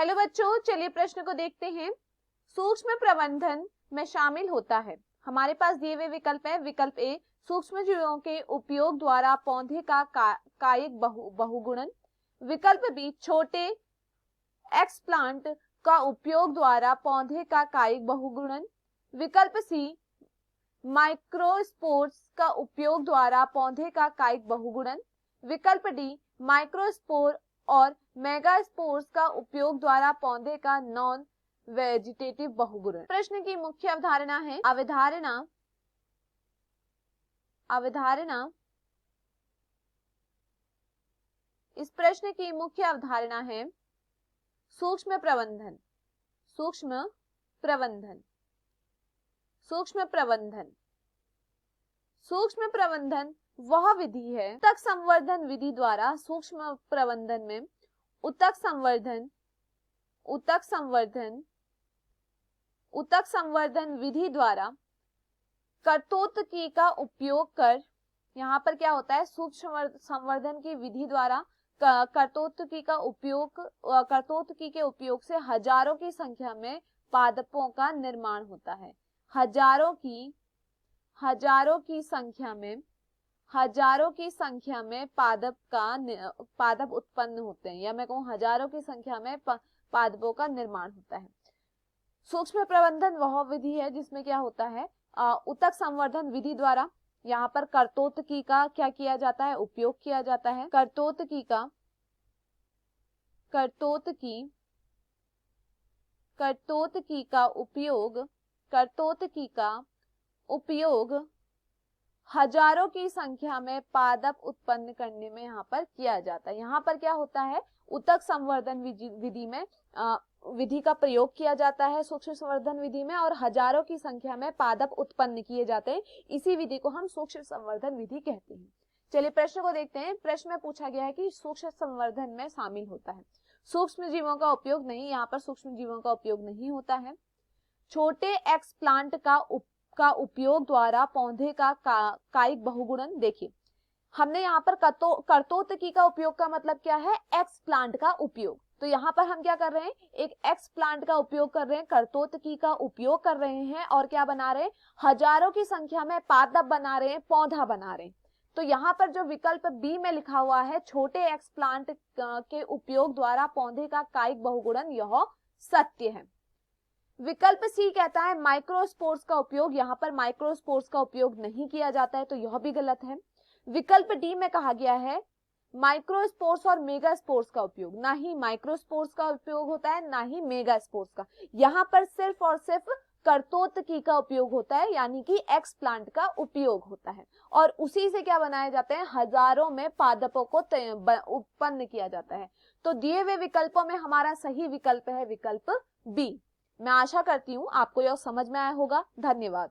Hello बच्चों, चलिए प्रश्न को देखते हैं। सूक्ष्म प्रबंधन में शामिल होता है। हमारे पास दिए हुए विकल्प है। विकल्प ए, सूक्ष्म जीवों के उपयोग द्वारा पौधे का कायिक बहुगुणन। विकल्प बी, छोटे एक्सप्लांट का उपयोग द्वारा पौधे का कायिक बहुगुणन। विकल्प सी, माइक्रोस्पोर्स का उपयोग द्वारा पौधे का कायिक बहुगुणन। विकल्प डी, माइक्रोस्पोर और मेगास्पोर्स का उपयोग द्वारा पौधे का नॉन वेजिटेटिव बहुगुणन। प्रश्न की मुख्य अवधारणा है अवधारणा। इस प्रश्न की मुख्य अवधारणा है सूक्ष्म प्रबंधन। सूक्ष्म प्रबंधन वह विधि है ऊतक संवर्धन विधि द्वारा सूक्ष्म प्रबंधन में ऊतक संवर्धन विधि द्वारा कर्तोत्की का उपयोग कर, यहाँ पर क्या होता है, सूक्ष्म संवर्धन की विधि द्वारा कर्तोत्की के उपयोग से हजारों की संख्या में पादपों का निर्माण होता है। हजारों की संख्या में पादप उत्पन्न होते हैं, या मैं कहूँ हजारों की संख्या में पादपों का निर्माण होता है। सूक्ष्म प्रबंधन वह विधि है जिसमें क्या होता है, ऊतक संवर्धन विधि द्वारा यहाँ पर कर्तोत्की का क्या किया जाता है, उपयोग किया जाता है। कर्तोत्की का उपयोग हजारों की संख्या में पादप उत्पन्न करने में यहाँ पर किया जाता है। यहाँ पर क्या होता है, ऊतक संवर्धन विधि का प्रयोग किया जाता है सूक्ष्म संवर्धन विधि में, और हजारों की संख्या में पादप उत्पन्न किए जाते हैं। इसी विधि को हम सूक्ष्म संवर्धन विधि कहते हैं। चलिए प्रश्न को देखते हैं। प्रश्न में पूछा गया है कि सूक्ष्म संवर्धन में शामिल होता है। सूक्ष्म जीवों का उपयोग नहीं, यहाँ पर सूक्ष्म जीवों का उपयोग नहीं होता है। छोटे एक्सप्लांट का उपयोग द्वारा पौधे का कायिक बहुगुणन। देखिए, हमने यहाँ पर कर्तोत्की का उपयोग का मतलब क्या है, एक्सप्लांट का उपयोग। तो यहाँ पर हम क्या कर रहे हैं, एक एक्सप्लांट का उपयोग कर रहे हैं, कर्तोत्की का उपयोग कर रहे हैं, और क्या बना रहे हैं, हजारों की संख्या में पादप बना रहे हैं, पौधा बना रहे हैं। तो यहाँ पर जो विकल्प बी में लिखा हुआ है, छोटे एक्सप्लांट के उपयोग द्वारा पौधे का कायिक बहुगुणन, यह सत्य है। विकल्प सी कहता है माइक्रोस्पोर्स का उपयोग, यहाँ पर माइक्रोस्पोर्स का उपयोग नहीं किया जाता है, तो यह भी गलत है। विकल्प डी में कहा गया है माइक्रोस्पोर्स और मेगास्पोर्स का उपयोग, ना ही माइक्रोस्पोर्स का उपयोग होता है ना ही मेगास्पोर्स का। यहाँ पर सिर्फ और सिर्फ कर्तोत्की का उपयोग होता है, यानी कि एक्सप्लांट का उपयोग होता है, और उसी से क्या बनाए जाते हैं, हजारों में पादपों को उत्पन्न किया जाता है। तो दिए हुए विकल्पों में हमारा सही विकल्प है विकल्प बी। मैं आशा करती हूँ आपको यह समझ में आया होगा। धन्यवाद।